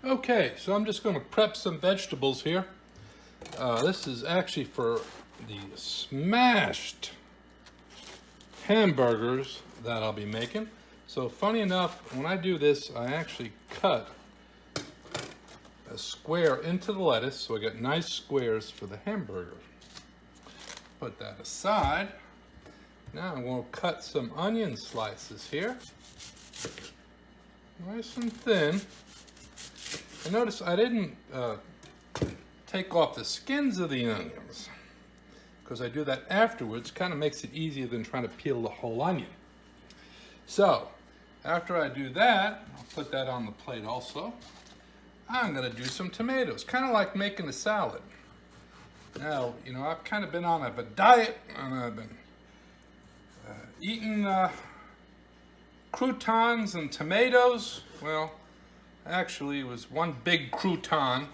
Okay, so I'm just going to prep some vegetables here. This is actually for the smashed hamburgers that I'll be making. So funny enough, when I do this, I actually cut a square into the lettuce, so I got nice squares for the hamburger. Put that aside. Now I'm going to cut some onion slices here. Nice and thin. And notice I didn't take off the skins of the onions, because I do that afterwards. Kind of makes it easier than trying to peel the whole onion. So after I do that, I'll put that on the plate also. I'm going to do some tomatoes, kind of like making a salad. Now, you know, I've kind of been on a diet, and I've been eating croutons and tomatoes. Well, actually, it was one big crouton,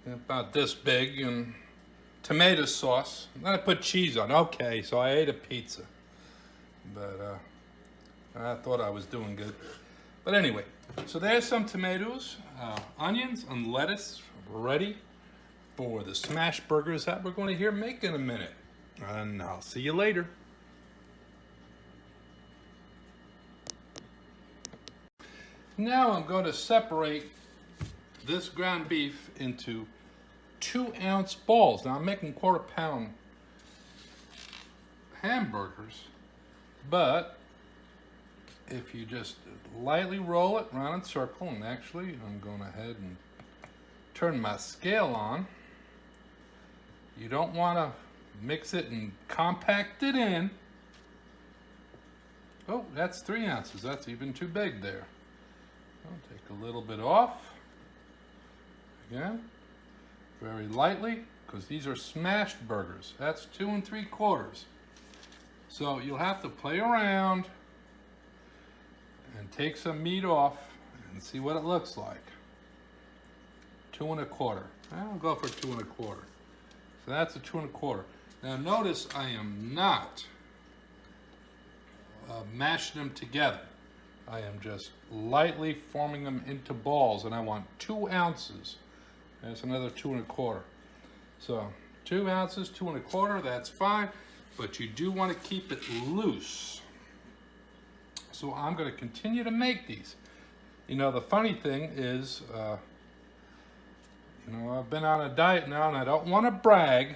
about this big, and tomato sauce. And then I put cheese on. Okay, so I ate a pizza. But I thought I was doing good. But anyway, so there's some tomatoes, onions, and lettuce ready for the smash burgers that we're going to hear make in a minute. And I'll see you later. Now I'm going to separate this ground beef into 2-ounce balls. Now I'm making quarter-pound hamburgers, but if you just lightly roll it round in a circle, and actually I'm going ahead and turn my scale on. You don't want to mix it and compact it in. Oh, that's 3 ounces. That's even too big there. I'll take a little bit off. Again, very lightly, because these are smashed burgers. That's 2 3/4. So you'll have to play around and take some meat off and see what it looks like. 2 1/4. I'll go for 2 1/4. So that's a 2 1/4. Now notice I am not mashing them together. I am just lightly forming them into balls, and I want 2 ounces. That's another 2 1/4. So 2 ounces, 2 1/4, that's fine, but you do want to keep it loose. So I'm going to continue to make these. You know, the funny thing is, you know, I've been on a diet now, and I don't want to brag,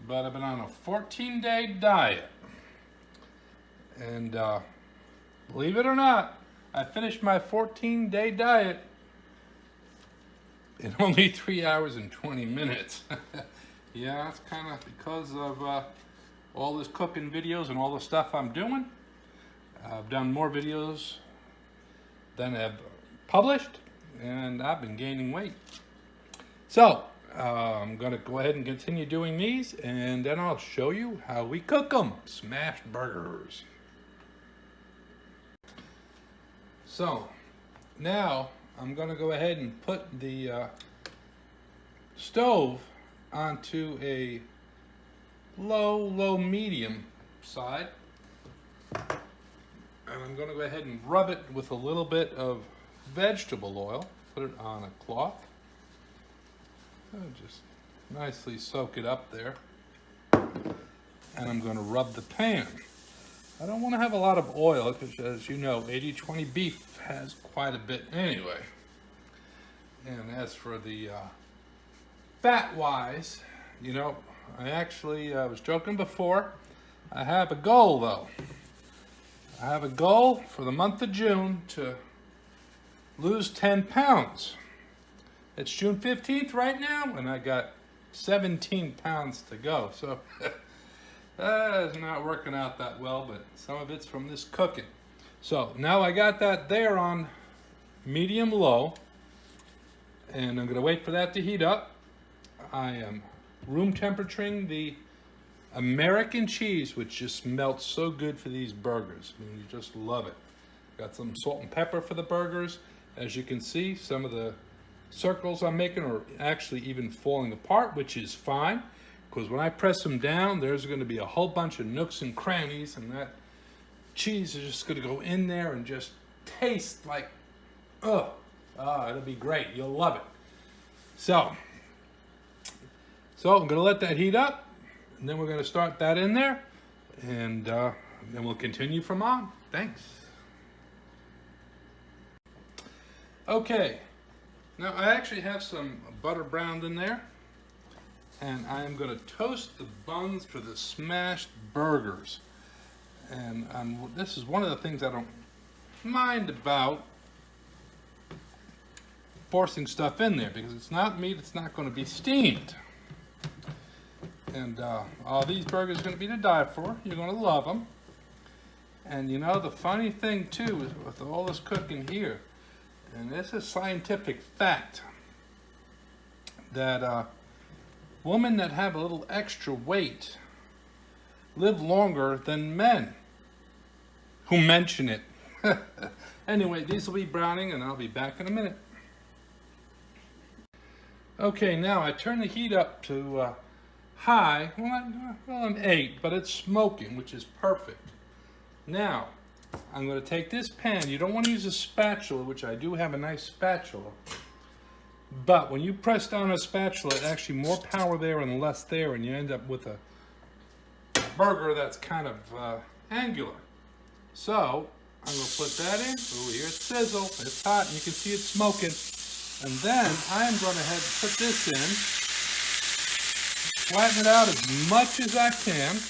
but I've been on a 14-day diet. And believe it or not, I finished my 14-day diet in only 3 hours and 20 minutes. Yeah, that's kind of because of all this cooking videos and all the stuff I'm doing. I've done more videos than I've published, and I've been gaining weight. So, I'm going to go ahead and continue doing these, and then I'll show you how we cook them. Smashed burgers. So, now I'm going to go ahead and put the stove onto a low medium side. And I'm going to go ahead and rub it with a little bit of vegetable oil. Put it on a cloth. Just nicely soak it up there. And I'm going to rub the pan. I don't want to have a lot of oil because, as you know, 80-20 beef has quite a bit anyway. And as for the fat-wise, you know, I actually was joking before. I have a goal, though. I have a goal for the month of June to lose 10 pounds. It's June 15th right now, and I got 17 pounds to go. So that is not working out that well, but some of it's from this cooking. So now I got that there on medium low, and I'm going to wait for that to heat up. I am room temperaturing the American cheese, which just melts so good for these burgers. I mean, you just love it. Got some salt and pepper for the burgers. As you can see, some of the circles I'm making are actually even falling apart, which is fine, because when I press them down, there's going to be a whole bunch of nooks and crannies, and that cheese is just going to go in there and just taste like, It'll be great. You'll love it. So I'm gonna let that heat up, and then we're gonna start that in there, and then we'll continue from on. Thanks. Okay, now I actually have some butter browned in there, and I am gonna toast the buns for the smashed burgers. And this is one of the things I don't mind about forcing stuff in there, because it's not meat, it's not going to be steamed. And all these burgers are going to be to die for. You're going to love them. And you know, the funny thing too is with all this cooking here, and this is scientific fact, that women that have a little extra weight live longer than men who mention it. Anyway, these will be browning, and I'll be back in a minute. Okay, now I turn the heat up to high, well, an 8, but it's smoking, which is perfect. Now, I'm going to take this pan. You don't want to use a spatula, which I do have a nice spatula. But when you press down a spatula, it's actually more power there and less there, and you end up with a burger that's kind of angular. So, I'm going to put that in. Oh, here it's sizzle. It's hot, and you can see it smoking. And then I'm going to put this in, flatten it out as much as I can,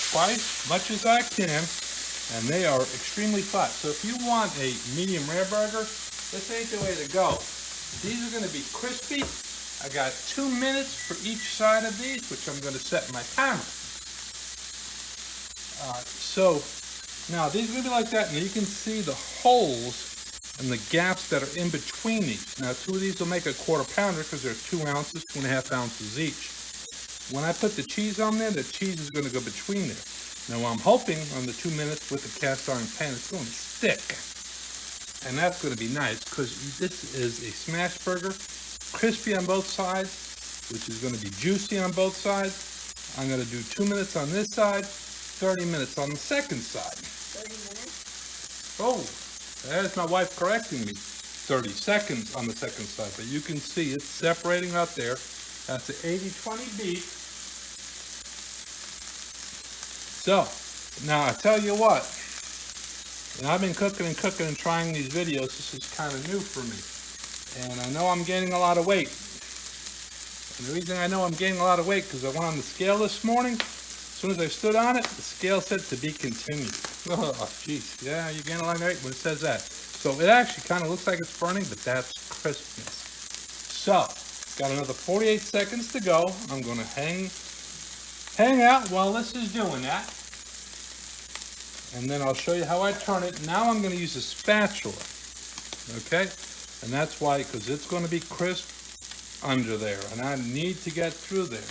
twice, much as I can, and they are extremely flat. So if you want a medium rare burger, this ain't the way to go. These are going to be crispy. I got 2 minutes for each side of these, which I'm going to set my timer. So now these are going to be like that, and you can see the holes and the gaps that are in between these. Now 2 of these will make a quarter pounder because they're 2 ounces, 2.5 ounces each. When I put the cheese on there, the cheese is going to go between there. Now I'm hoping on the 2 minutes with the cast iron pan it's going to stick. And that's going to be nice because this is a smash burger, crispy on both sides, which is going to be juicy on both sides. I'm going to do 2 minutes on this side, 30 minutes on the second side. 30 minutes? Oh, there's my wife correcting me. 30 seconds on the second side, but you can see it's separating out there. That's the 80-20 beef. So, now I tell you what, and I've been cooking and trying these videos. This is kind of new for me. And I know I'm gaining a lot of weight. And the reason I know I'm gaining a lot of weight because I went on the scale this morning. As soon as I stood on it, the scale said to be continued. Oh, jeez. Yeah, you're getting a lot of weight when it says that. So it actually kind of looks like it's burning, but that's crispness. So, got another 48 seconds to go. I'm going to hang out while this is doing that. And then I'll show you how I turn it. Now I'm going to use a spatula. Okay? And that's why, because it's going to be crisp under there. And I need to get through there.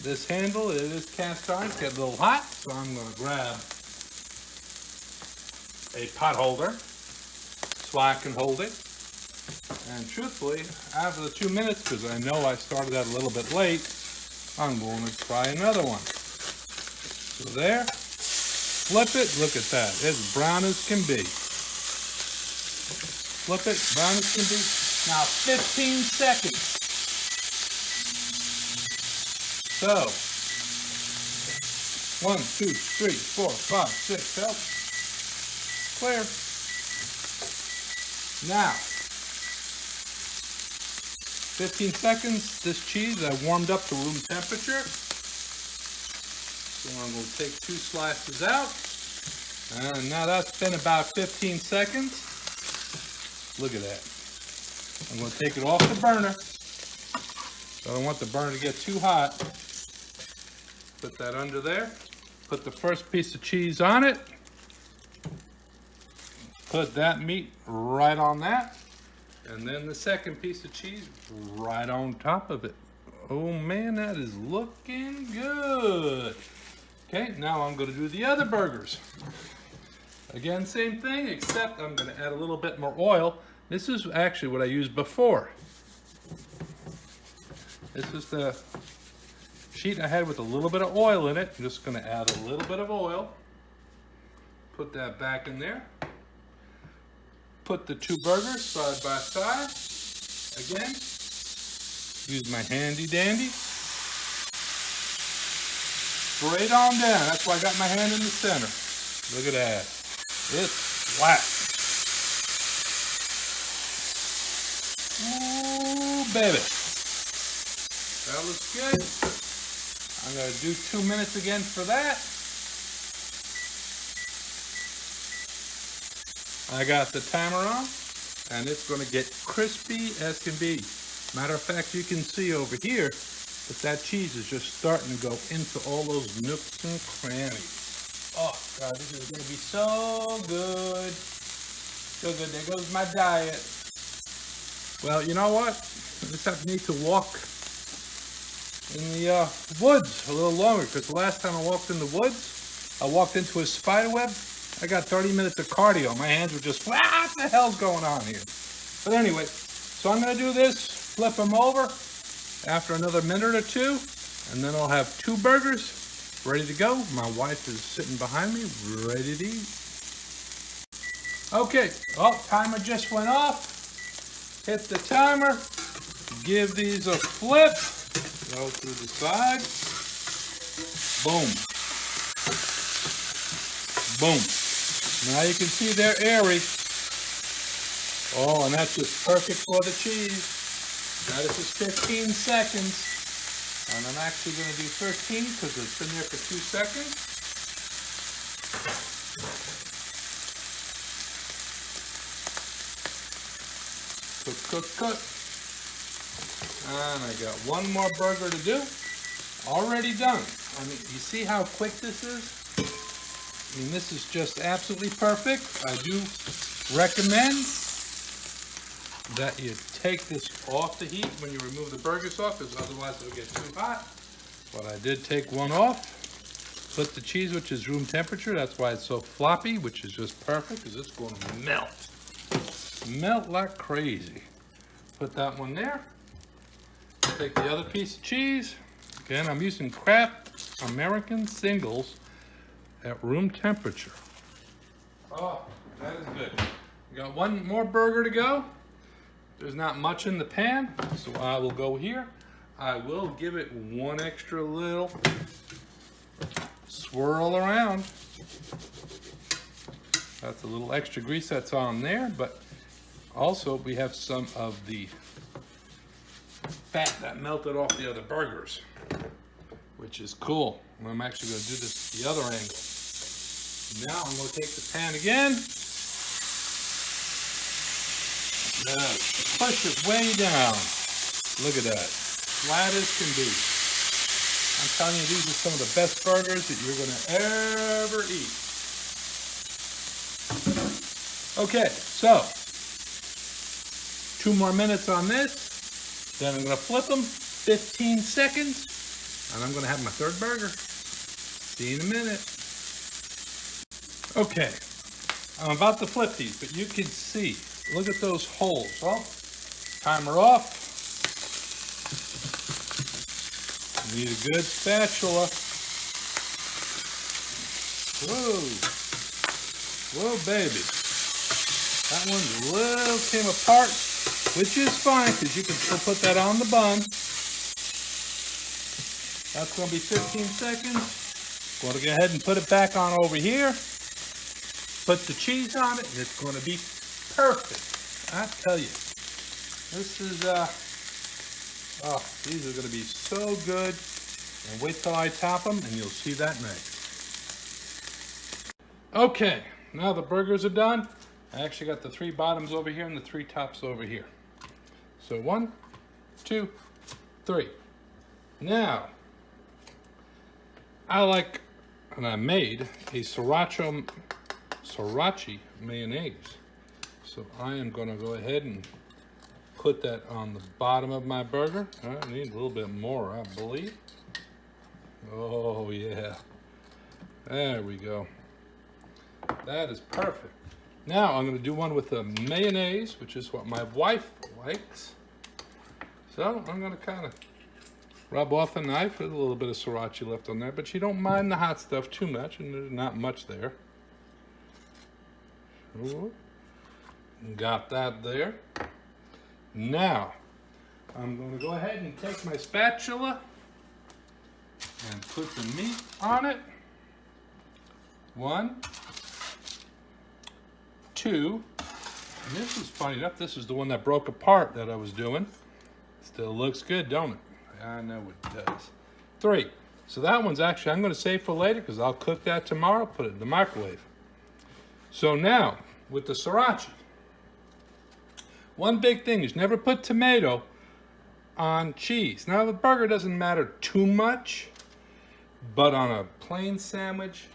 This handle, it is cast iron, it's getting a little hot, so I'm going to grab a pot holder so I can hold it. And truthfully, after the 2 minutes, because I know I started that a little bit late, I'm going to try another one. So there, flip it, look at that, it's brown as can be. Flip it, brown as can be. Now 15 seconds. So, 1, 2, 3, 4, 5, 6, help. Clear. Now, 15 seconds, this cheese I warmed up to room temperature. So I'm going to take 2 slices out. And now that's been about 15 seconds. Look at that. I'm going to take it off the burner. I don't want the burner to get too hot. Put that under there. Put the first piece of cheese on it. Put that meat right on that. And then the second piece of cheese right on top of it. Oh man, that is looking good. Okay, now I'm going to do the other burgers. Again, same thing, except I'm going to add a little bit more oil. This is actually what I used before. This is the sheet I had with a little bit of oil in it. I'm just going to add a little bit of oil. Put that back in there. put the two burgers side by side. Again, use my handy dandy. Straight on down. That's why I got my hand in the center. Look at that. It's flat. Ooh, baby. That looks good. I'm going to do 2 minutes again for that. I got the timer on, and it's going to get crispy as can be. Matter of fact, you can see over here that that cheese is just starting to go into all those nooks and crannies. Oh, God, this is going to be so good. So good. There goes my diet. Well, you know what? I just have to need to walk in the woods a little longer, because the last time I walked in the woods, I walked into a spider web. I got 30 minutes of cardio. My hands were just, what the hell's going on here? But anyway, so I'm going to do this, flip them over after another minute or two, and then I'll have two burgers ready to go. My wife is sitting behind me, ready to eat. Okay, oh, timer just went off. Hit the timer. Give these a flip. Go through the side. Boom. Boom. Now you can see they're airy. Oh, and that's just perfect for the cheese. That is just 15 seconds. And I'm actually going to do 13 because it's been there for 2 seconds. Cook. And I got one more burger to do. Already done. I mean, you see how quick this is? I mean, this is just absolutely perfect. I do recommend that you take this off the heat when you remove the burgers off, because otherwise it'll get too hot. But I did take one off. Put the cheese, which is room temperature. That's why it's so floppy, which is just perfect, because it's going to melt. Melt like crazy. Put that one there. Take the other piece of cheese. Again, I'm using Kraft American Singles at room temperature. Oh, that is good. We got one more burger to go. There's not much in the pan, so I will go here. I will give it one extra little swirl around. That's a little extra grease that's on there, but also we have some of the fat that melted off the other burgers, which is cool. I'm actually going to do this the other angle. Now I'm going to take the pan again. Push it way down. Look at that. Flat as can be. I'm telling you, these are some of the best burgers that you're going to ever eat. Okay, so 2 more minutes on this. Then I'm going to flip them, 15 seconds, and I'm going to have my third burger. See you in a minute. Okay, I'm about to flip these, but you can see, look at those holes. Oh, timer off. Need a good spatula. Whoa, baby. That one a little came apart, which is fine because you can still put that on the bun. That's going to be 15 seconds. Going to go ahead and put it back on over here. Put the cheese on it, and it's going to be perfect. I tell you, this is oh, these are going to be so good. And wait till I top them, and you'll see that next. Okay, now the burgers are done. I actually got the 3 bottoms over here and the 3 tops over here. So 1, 2, 3. Now, I made a sriracha mayonnaise. So I am going to go ahead and put that on the bottom of my burger. I need a little bit more, I believe. Oh yeah, there we go. That is perfect. Now I'm going to do one with the mayonnaise, which is what my wife likes. So I'm going to kind of rub off the knife with a little bit of sriracha left on there, but she don't mind the hot stuff too much, and there's not much there. Ooh. Got that there. Now, I'm going to go ahead and take my spatula and put the meat on it. 1, 2. And this is funny enough, this is the one that broke apart that I was doing. Still looks good, don't it? I know it does. 3. So that one's actually, I'm going to save for later because I'll cook that tomorrow, put it in the microwave. So now, with the sriracha, one big thing is never put tomato on cheese. Now the burger doesn't matter too much, but on a plain sandwich,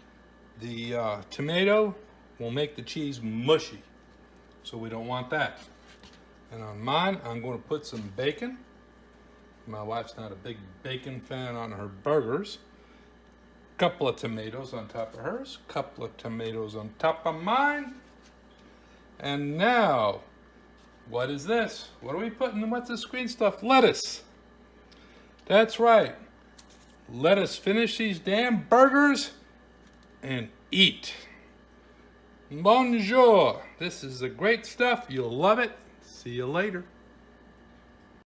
the tomato will make the cheese mushy. So we don't want that. And on mine, I'm going to put some bacon. My wife's not a big bacon fan on her burgers. Couple of tomatoes on top of hers. Couple of tomatoes on top of mine. And now, what is this? What are we putting? What's this green stuff? Lettuce. That's right. Let us finish these damn burgers and eat. Bonjour. This is the great stuff. You'll love it. See you later.